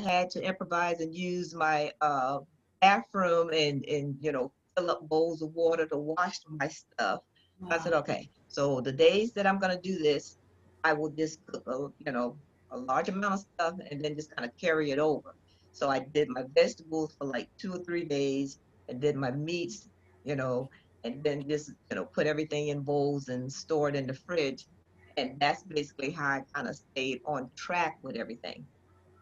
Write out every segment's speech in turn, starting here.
had to improvise and use my bathroom and fill up bowls of water to wash my stuff. I said, Wow. okay, so the days that I'm gonna do this, I will just cook a large amount of stuff and then just kind of carry it over. So I did my vegetables for like 2 or 3 days and did my meats, you know, and then just put everything in bowls and store it in the fridge. And that's basically how I kind of stayed on track with everything.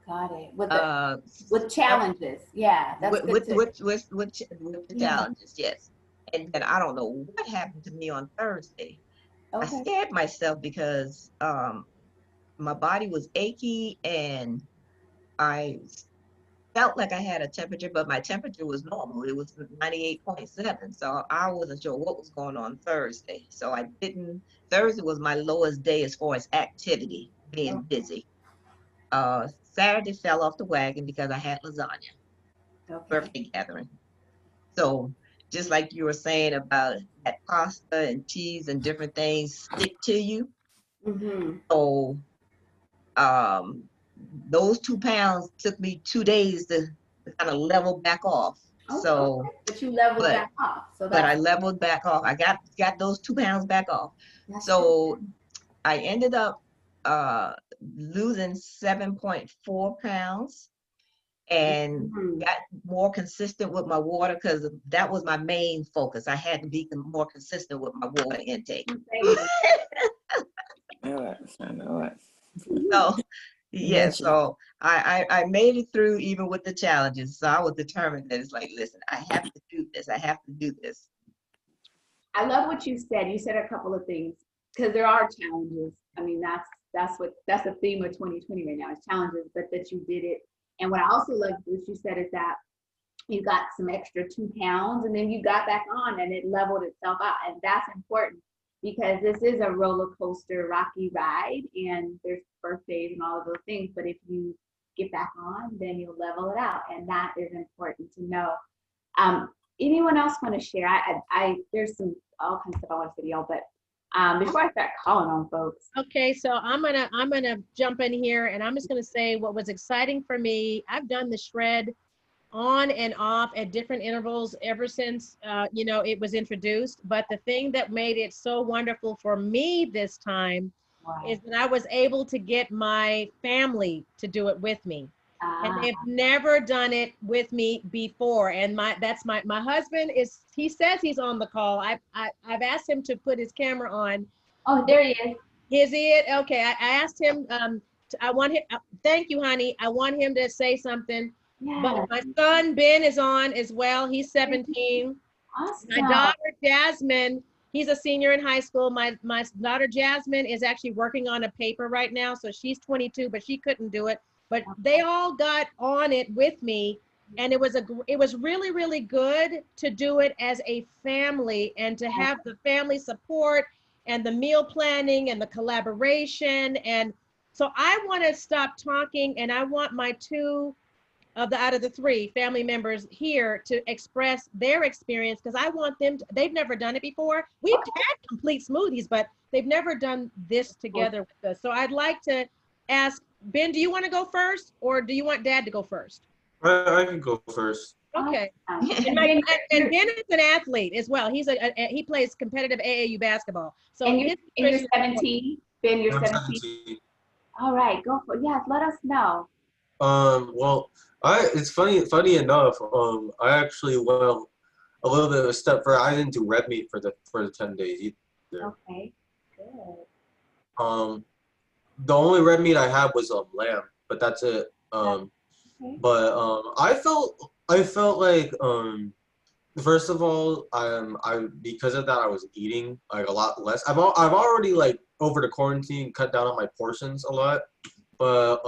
Got it. With the Uh, with challenges. Yeah, that's with good with to. with with with the Yeah. challenges, yes. And then I don't know what happened to me on Thursday. I Okay. scared myself because my body was achy and I felt like I had a temperature, but my temperature was normal. It was 98.7. So I wasn't sure what was going on Thursday. So I didn't, Thursday was my lowest day as far as activity, being Okay. busy. Saturday fell off the wagon because I had lasagna, Okay. birthday gathering. So just like you were saying about that pasta and cheese and different things stick to you. Mm-hmm. So um, those 2 pounds took me 2 days to kind of level back off. Oh, So, okay. But you leveled but back off, so but I that's leveled back off. I got those 2 pounds back off. good. So I ended up uh, losing 7.4 pounds and Mm-hmm. got more consistent with my water because that was my main focus. I had to be more consistent with my water intake. Thank I know it. you. So You yeah, mentioned, so I made it through even with the challenges. So I was determined that it's like, listen, I have to do this. I have to do this. I love what you said. You said a couple of things because there are challenges. I mean, that's the theme of 2020 right now is challenges, but that you did it. And what I also love what you said is that you got some extra 2 pounds and then you got back on and it leveled itself out. And that's important because this is a roller coaster, rocky ride, and there's birthdays and all of those things. But if you get back on, then you'll level it out. And that is important to know. Um, Anyone else want to share? There's some all kinds of stuff I want to say to y'all, but before I start calling on folks. Okay, so I'm gonna jump in here and I'm just gonna say what was exciting for me. I've done the shred on and off at different intervals ever since it was introduced. But the thing that made it so wonderful for me this time is Wow. that I was able to get my family to do it with me. And Ah, they've never done it with me before. And my husband he says he's on the call. I've asked him to put his camera on. oh, there he is. Is it? Okay, I asked him, I want him, thank you, honey. I want him to say something. But Yeah, my son, Ben, is on as well. He's 17. My awesome. daughter, Jasmine, he's a senior in high school. My daughter, Jasmine, is actually working on a paper right now. So she's 22, but she couldn't do it. But they all got on it with me. And it was really, really good to do it as a family and to have the family support and the meal planning and the collaboration. And so I want to stop talking and I want my two out of the three family members here to express their experience because I want them they've never done it before. We've had complete smoothies, but they've never done this together with us. So I'd like to ask Ben, do you want to go first or do you want Dad to go first? I can go first. Okay. Awesome. And, Ben, and Ben is an athlete as well. He plays competitive AAU basketball. So and his you're nutrition- 17. Ben, you're I'm 17. 17. All right, go for it. Yes, let us know. Well, it's funny enough. I actually went a little bit of a step further. I didn't do red meat for the 10 days either. Okay, good. Um, the only red meat I had was lamb, but that's it. Okay. But I felt like first of all, I because of that I was eating like a lot less. I've already like over the quarantine cut down on my portions a lot, but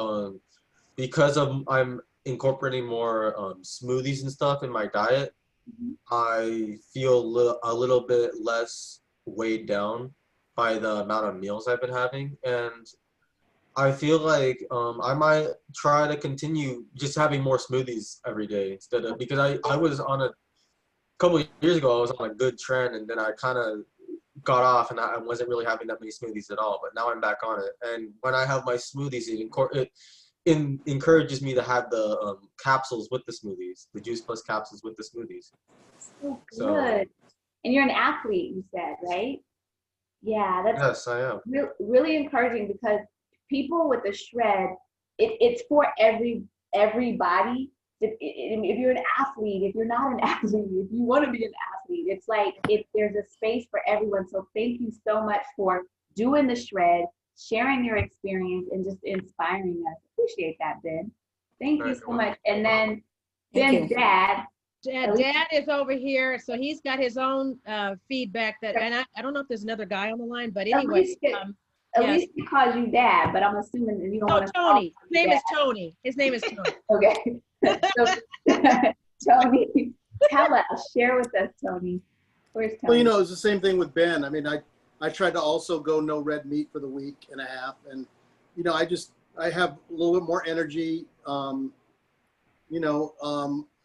because of I'm incorporating more smoothies and stuff in my diet, Mhm. I feel a little bit less weighed down by the amount of meals I've been having, and I feel like I might try to continue just having more smoothies every day instead of because I was on a couple of years ago I was on a good trend and then I kind of got off and I wasn't really having that many smoothies at all. But now I'm back on it, and when I have my smoothies, encourages me to have the capsules with the smoothies, the juice plus capsules with the smoothies. So So good. And you're an athlete, you said, right? Yeah, that's yes, I am. really encouraging because people with the shred, it's for everybody. If you're an athlete, if you're not an athlete, if you want to be an athlete, it's like there's a space for everyone. So thank you so much for doing the shred, sharing your experience, and just inspiring us. Appreciate that, Ben. Thank you so much. And then Ben's dad. Dad is over here, so he's got his own feedback that, and I don't know if there's another guy on the line, but anyway. At least he calls you dad, but I'm assuming that you don't want to. Tony. His name is Tony. His name is Tony. Okay. So, Tony, tell us, share with us, Tony. Where's Tony? Well, you know, it's the same thing with Ben. I mean, I tried to also go no red meat for the week and a half, and you know, I have a little bit more energy. You know,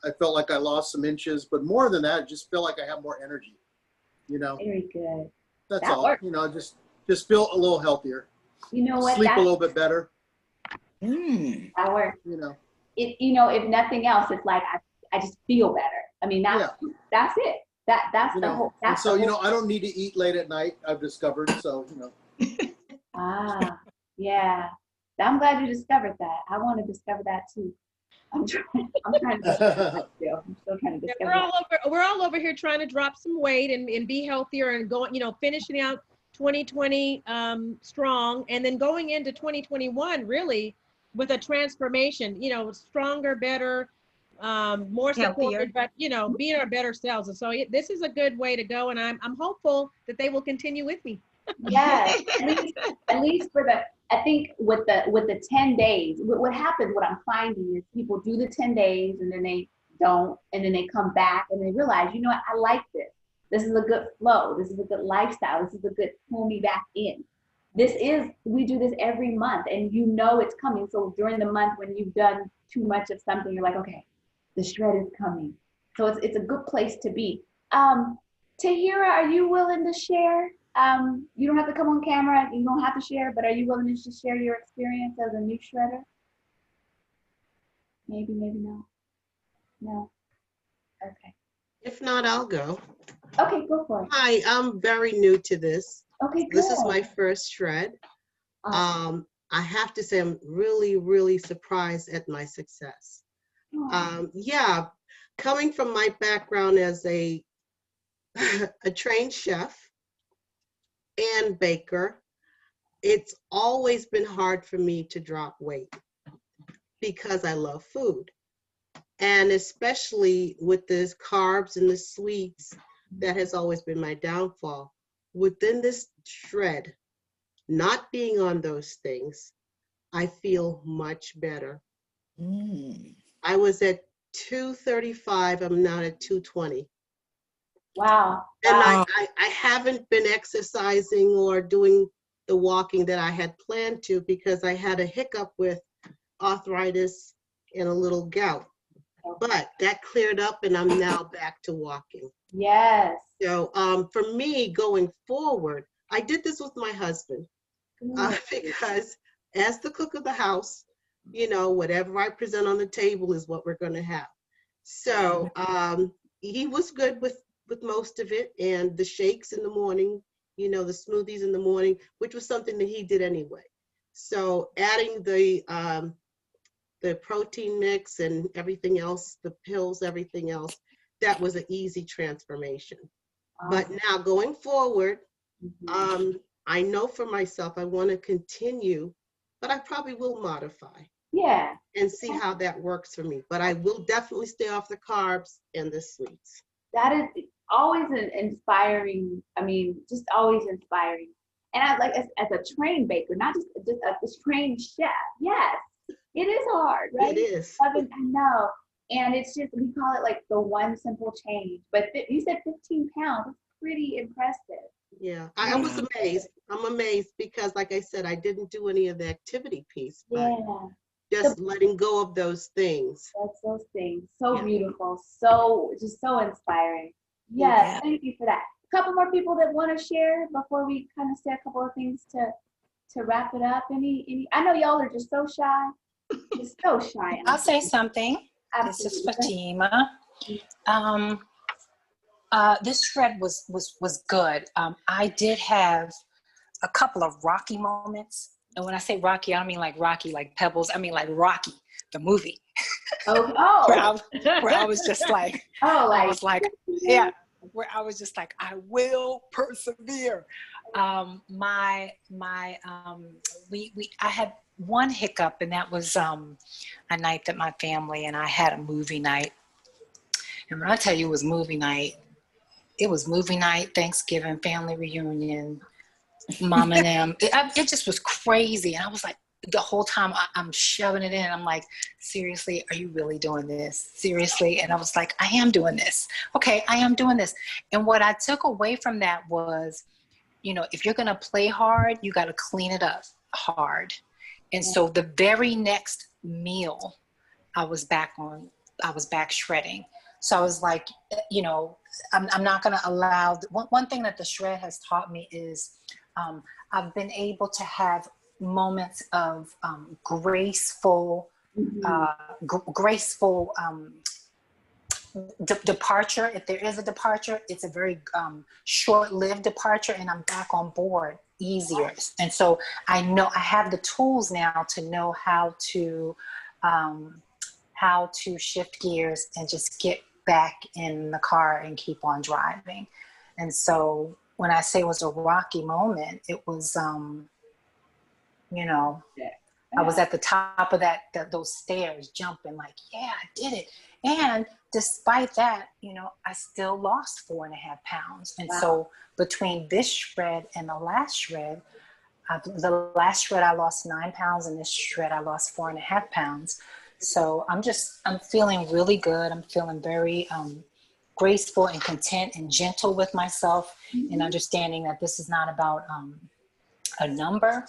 I felt like I lost some inches, but more than that, I just feel like I have more energy. You know. Very good. That's all. Works. You know, just feel a little healthier. You know what? Sleep a little bit better. That works. You know. You know, if nothing else, it's like I just feel better. I mean, that's it. That's the whole. That's so you know, I don't need to eat late at night. I've discovered. So you know. Yeah. I'm glad you discovered that. I want to discover that too. I'm trying to discover that too. I'm still trying to discover. We're all over here trying to drop some weight and be healthier and going, you know, finishing out 2020 strong, and then going into 2021 really with a transformation, you know, stronger, better, more supported, but you know, being our better selves. And so this is a good way to go, and I'm hopeful that they will continue with me. Yes, at least for I think with the 10 days, what happens, what I'm finding is people do the 10 days and then they don't, and then they come back and they realize, you know what, I like this. This is a good flow. This is a good lifestyle. This is a good pull me back in. We do this every month, and you know it's coming. So during the month when you've done too much of something, you're like, okay, the shred is coming. So it's a good place to be. Taheerah, are you willing to share? You don't have to come on camera. You don't have to share, but are you willing to just share your experience as a new shredder? Maybe no. No. Okay. If not, I'll go. Okay, go for it. Hi, I'm very new to this. Okay, good. This is my first shred. Awesome. I have to say I'm really, really surprised at my success. Yeah, coming from my background as a trained chef and baker, it's always been hard for me to drop weight because I love food. And especially with the carbs and the sweets, that has always been my downfall. Within this shred, not being on those things, I feel much better. I was at 235, I'm now at 220. Wow. And I haven't been exercising or doing the walking that I had planned to because I had a hiccup with arthritis and a little gout. But that cleared up and I'm now back to walking. Yes. So for me going forward, I did this with my husband because as the cook of the house, you know, whatever I present on the table is what we're going to have. So he was good with most of it, and the shakes in the morning, you know, the smoothies in the morning, which was something that he did anyway. So adding the protein mix and everything else, the pills, everything else, that was an easy transformation. But now going forward, I know for myself, I want to continue, but I probably will modify. Yeah. And see how that works for me. But I will definitely stay off the carbs and the sweets. That is always an inspiring, I mean, just always inspiring. And I like, as a trained baker, not just a trained chef, yes, it is hard, right? It is. I know. And it's just, we call it like the one simple change. But you said 15 pounds, it's pretty impressive. Yeah, I was amazed. I'm amazed because, like I said, I didn't do any of the activity piece. But just letting go of those things. That's those things. So beautiful. So, just so inspiring. Yes, thank you for that. A couple more people that want to share before we kind of say a couple of things to wrap it up. Any? I know y'all are just so shy. She's so shy. I'll say something. This is Absolutely. Fatima. This shred was good. I did have a couple of rocky moments. And when I say rocky, I don't mean like Rocky, like Pebbles. I mean like Rocky, the movie. Oh, Where I was just like, oh, I was like, yeah, where I was just like, I will persevere. I had one hiccup, and that was a night that my family and I had a movie night. And when I tell you it was movie night, Thanksgiving, family reunion, mom and them. It just was crazy. And I was like, the whole time I'm shoving it in. I'm like, seriously, are you really doing this? Seriously? And I was like, I am doing this. Okay, I am doing this. And what I took away from that was, if you're going to play hard, you got to clean it up hard. And so the very next meal, I was back shredding. So I was like, I'm not going to allow, one thing that the shred has taught me is I've been able to have moments of graceful departure. If there is a departure, it's a very short-lived departure, and I'm back on board easier. And so I know I have the tools now to know how to shift gears and just get back in the car and keep on driving. And so when I say it was a rocky moment, it was I was at the top of those stairs jumping like, yeah, I did it. And despite that, I still lost 4.5 pounds. And so between this shred and the last shred, I lost 9 pounds, and this shred I lost 4.5 pounds. So I'm feeling really good. I'm feeling very graceful and content and gentle with myself, and understanding that this is not about a number.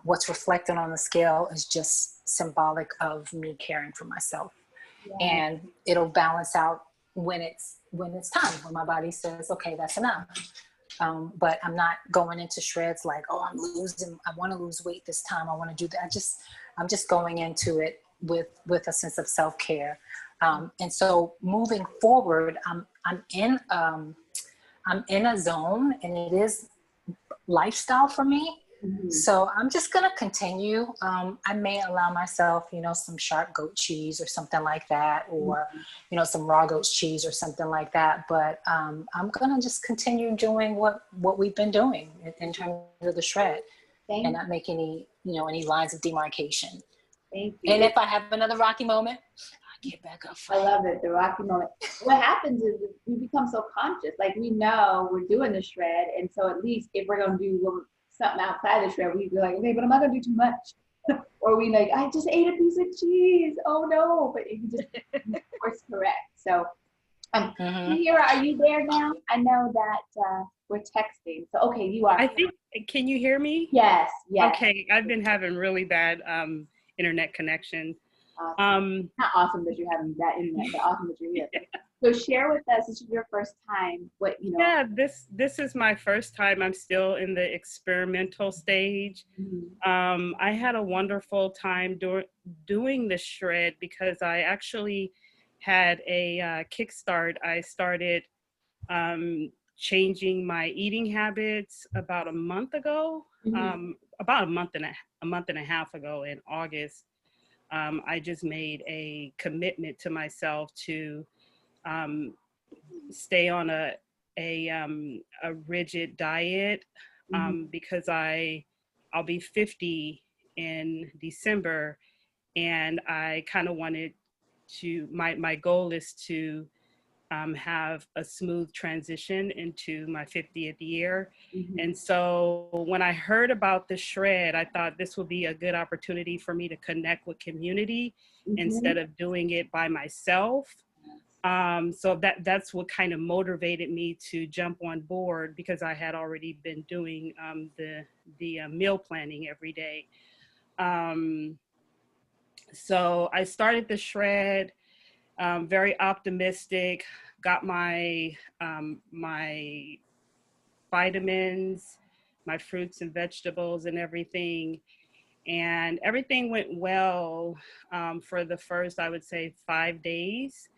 What's reflected on the scale is just symbolic of me caring for myself. Yeah. And it'll balance out when it's time, when my body says, okay, that's enough. But I'm not going into shreds like, oh, I want to lose weight this time. I want to do that. I'm just going into it with a sense of self-care. And so moving forward, I'm in a zone, and it is lifestyle for me. Mm-hmm. So I'm just going to continue. I may allow myself, some sharp goat cheese or something like that, or, some raw goat cheese or something like that. But I'm going to just continue doing what we've been doing in terms of the shred, and not make any lines of demarcation. Thank you. And if I have another rocky moment, I get back up. I love it, the rocky moment. What happens is we become so conscious. Like, we know we're doing the shred, and so at least if we're going to do something outside the shred, we'd be like, okay, but I'm not going to do too much. Or we like, I just ate a piece of cheese. Oh no, but you just course correct. So Taheerah, are you there now? I know that we're texting. So okay, you are. I think, can you hear me? Yes. Okay, I've been having really bad internet connection. Awesome. Not awesome that you're having that internet, but awesome that you're here. So share with us, this is your first time, Yeah, this is my first time. I'm still in the experimental stage. Mm-hmm. I had a wonderful time doing the shred because I actually had a kickstart. I started changing my eating habits about a month ago, about a month and a half ago in August. I just made a commitment to myself to stay on a rigid diet because I'll be 50 in December, and I kind of wanted to, my goal is to have a smooth transition into my 50th year. And so when I heard about the shred, I thought this would be a good opportunity for me to connect with community instead of doing it by myself. So that's what kind of motivated me to jump on board, because I had already been doing the meal planning every day. So I started the shred, very optimistic, got my my vitamins, my fruits and vegetables and everything. and everything went well for the first, I would say, 5 days.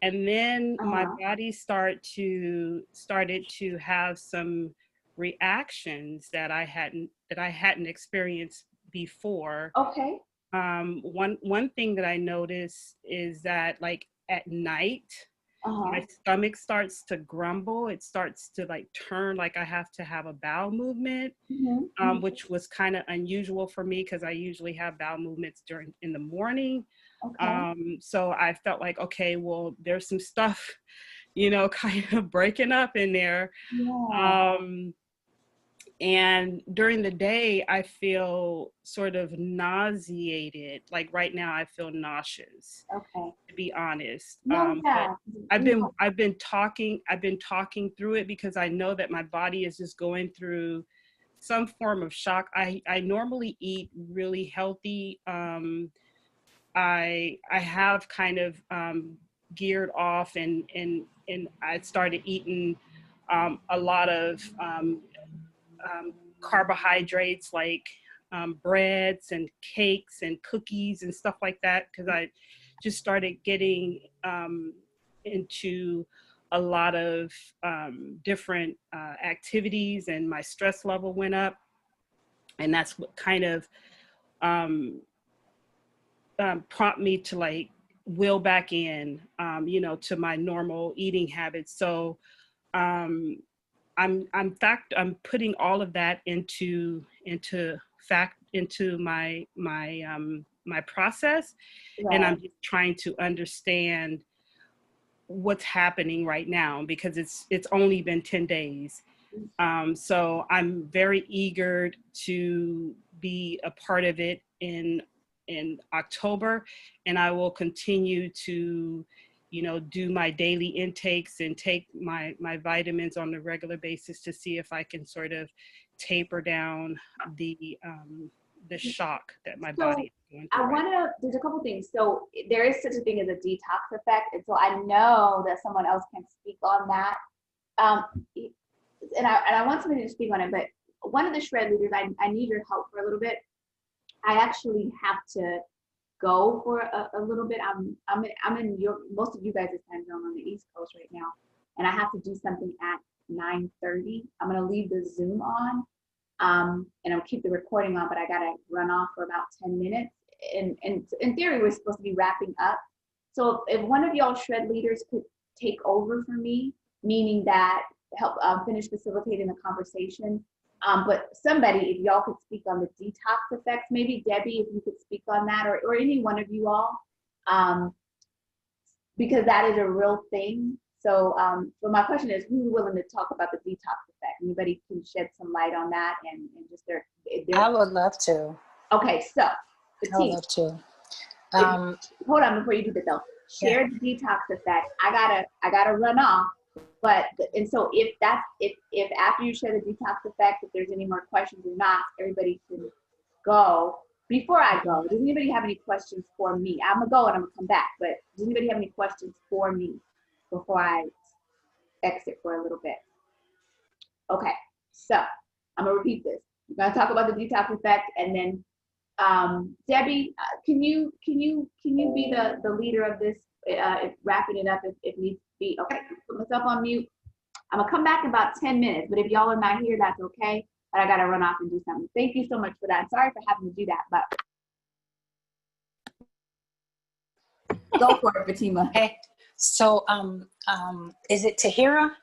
And then my body started to have some reactions that I hadn't experienced before. Okay. One thing that I noticed is that, like, at night, my stomach starts to grumble. It starts to like turn like I have to have a bowel movement, which was kind of unusual for me because I usually have bowel movements in the morning. Okay. So I felt like, okay, well, there's some stuff, kind of breaking up in there. Yeah. And during the day, I feel sort of nauseated. Like right now, I feel nauseous. Okay. To be honest, No, yeah. but I've been talking through it because I know that my body is just going through some form of shock. I normally eat really healthy. I have kind of geared off and I started eating a lot of carbohydrates like breads and cakes and cookies and stuff like that, because I just started getting into a lot of different activities, and my stress level went up, and that's what kind of prompt me to like will back in to my normal eating habits. So I'm putting all of that into my process, Right. and I'm just trying to understand what's happening right now because it's only been 10 days. So I'm very eager to be a part of it in October, and I will continue to do my daily intakes and take my vitamins on a regular basis to see if I can sort of taper down the shock that my body is going through. There's a couple things. So there is such a thing as a detox effect. And so I know that someone else can speak on that. And I want somebody to speak on it, but one of the shred leaders, I need your help for a little bit. I actually have to go for a little bit. I'm in most of you guys' time zone on the East Coast right now, and I have to do something at 9:30. I'm gonna leave the Zoom on, and I'll keep the recording on, but I gotta run off for about 10 minutes. And in theory, we're supposed to be wrapping up. So if one of y'all shred leaders could take over for me, meaning that help finish facilitating the conversation. But somebody, if y'all could speak on the detox effects, maybe Debbie, if you could speak on that, or any one of you all, because that is a real thing. So, so my question is, who's willing to talk about the detox effect? Anybody can shed some light on that and just their I would love to. Okay, so I would love to. Hold on before you do that though. Share the detox effect. I gotta run off. But and so if after you share the detox effect, if there's any more questions or not, everybody can go. Before I go, does anybody have any questions for me? I'm gonna go and I'm gonna come back, but does anybody have any questions for me before I exit for a little bit? Okay, so I'm gonna repeat this. We're gonna talk about the detox effect, and then Debbie, can you be the leader of this, wrapping it up if needs to be? Okay, put myself on mute. I'm gonna come back in about 10 minutes, but if y'all are not here, that's okay. But I gotta run off and do something. Thank you so much for that. Sorry for having to do that, but go for it, Fatima. Okay, so is it Taheerah?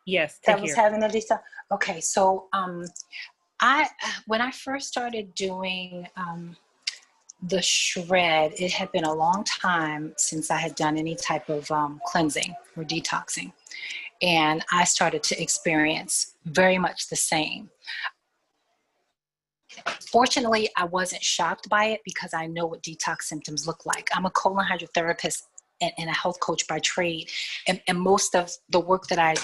Yes, that was having the detox. Okay, so when I first started doing the shred, it had been a long time since I had done any type of cleansing or detoxing. And I started to experience very much the same. Fortunately, I wasn't shocked by it because I know what detox symptoms look like. I'm a colon hydrotherapist and a health coach by trade. And most of the work that I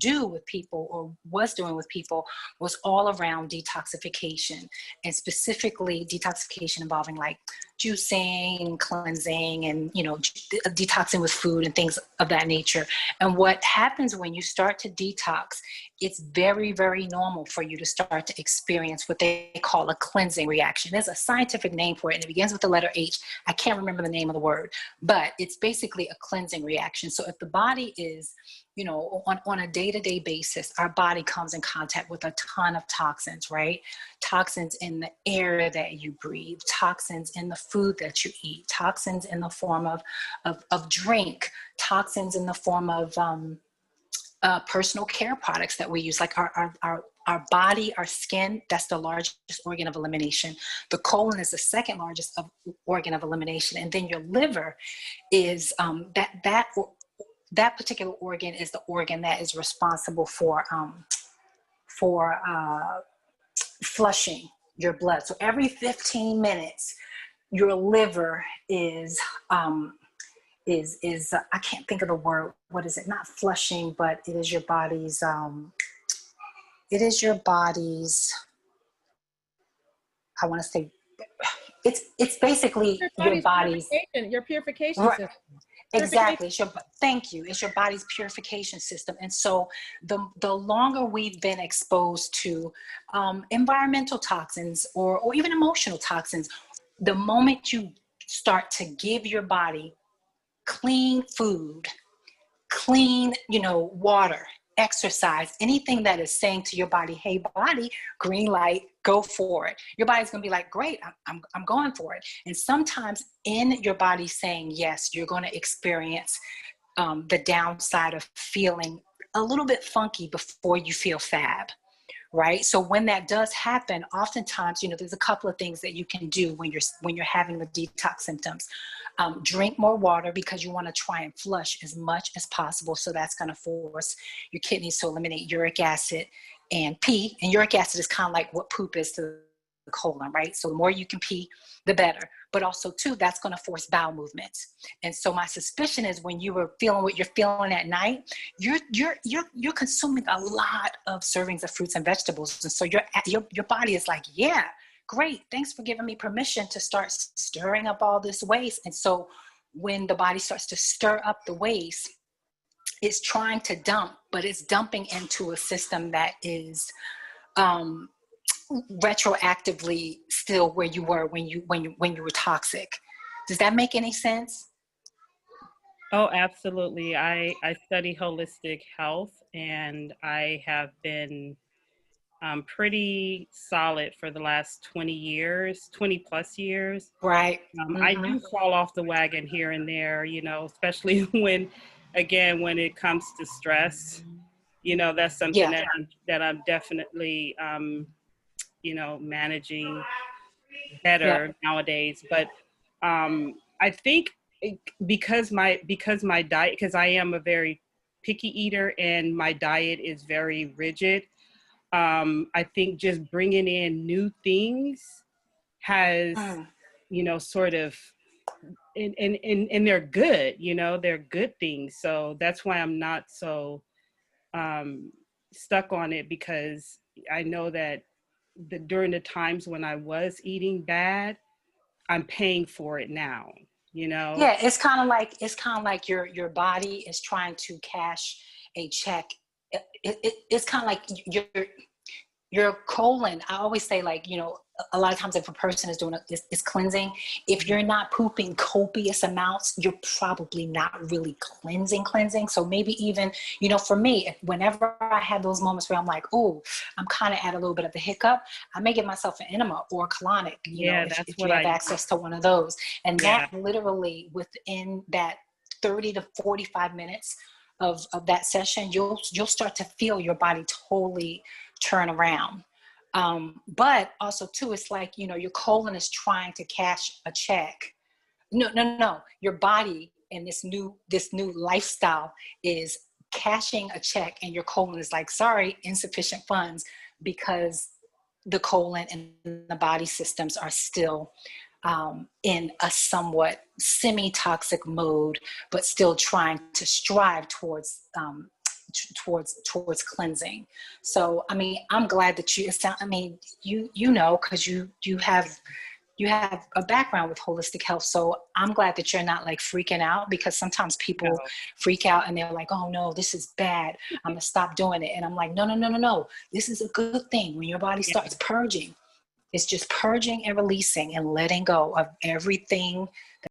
do with people or was doing with people was all around detoxification, and specifically detoxification involving like juicing, cleansing, and detoxing with food and things of that nature. And what happens when you start to detox it's very, very normal for you to start to experience what they call a cleansing reaction. There's a scientific name for it, and it begins with the letter H. I can't remember the name of the word, but it's basically a cleansing reaction. So if the body is, you know, on a day-to-day basis, our body comes in contact with a ton of toxins, right? Toxins in the air that you breathe, toxins in the food that you eat, toxins in the form of drink, toxins in the form of personal care products that we use, like our body, our skin, that's the largest organ of elimination. The colon is the second largest organ of elimination. And then your liver is that particular organ is the organ that is responsible for flushing your blood. So every 15 minutes, your liver is I can't think of the word. What is it? Not flushing, but it is your body's. I want to say, it's basically your body's. Your purification Right. system. Exactly. Thank you. It's your body's purification system. And so the longer we've been exposed to environmental toxins or even emotional toxins, the moment you start to give your body clean food, clean, water, exercise, anything that is saying to your body, hey, body, green light, go for it. Your body's going to be like, great, I'm going for it. And sometimes in your body saying yes, you're going to experience the downside of feeling a little bit funky before you feel fab. Right. So when that does happen, oftentimes, there's a couple of things that you can do when you're having the detox symptoms. Drink more water because you want to try and flush as much as possible. So that's going to force your kidneys to eliminate uric acid and pee. And uric acid is kind of like what poop is to the colon, right? So the more you can pee, the better. But also too, that's going to force bowel movements. And so my suspicion is when you were feeling what you're feeling at night, you're consuming a lot of servings of fruits and vegetables. And so your body is like, yeah, great. Thanks for giving me permission to start stirring up all this waste. And so when the body starts to stir up the waste, it's trying to dump, but it's dumping into a system that is retroactively still where you were when you were toxic. Does that make any sense? Oh, absolutely. I study holistic health, and I have been pretty solid for the last 20 plus years. Right. I do fall off the wagon here and there, especially when it comes to stress, that's something that I'm definitely, managing better nowadays. But I think because my diet, because I am a very picky eater and my diet is very rigid, I think just bringing in new things has, sort of, and they're good, they're good things. So that's why I'm not so stuck on it, because I know that during the times when I was eating bad, I'm paying for it now, Yeah, it's kind of like your body is trying to cash a check. It's kind of like your colon. I always say, like, a lot of times if a person is doing is cleansing, if you're not pooping copious amounts, you're probably not really cleansing. So maybe even, for me, whenever I have those moments where I'm like, oh, I'm kind of at a little bit of the hiccup, I may give myself an enema or a colonic, if you have access to one of those. And that literally within that 30 to 45 minutes of that session, you'll start to feel your body totally turn around. But also too, it's like, your colon is trying to cash a check. No. Your body and this new lifestyle is cashing a check, and your colon is like, sorry, insufficient funds, because the colon and the body systems are still in a somewhat semi-toxic mode, but still trying to strive towards cleansing. So, I mean, I'm glad that you know, because you have you have a background with holistic health. So I'm glad that you're not like freaking out, because sometimes people No. freak out and they're like, oh no, this is bad, I'm gonna stop doing it. And I'm like, no. This is a good thing. When your body starts purging, it's just purging and releasing and letting go of everything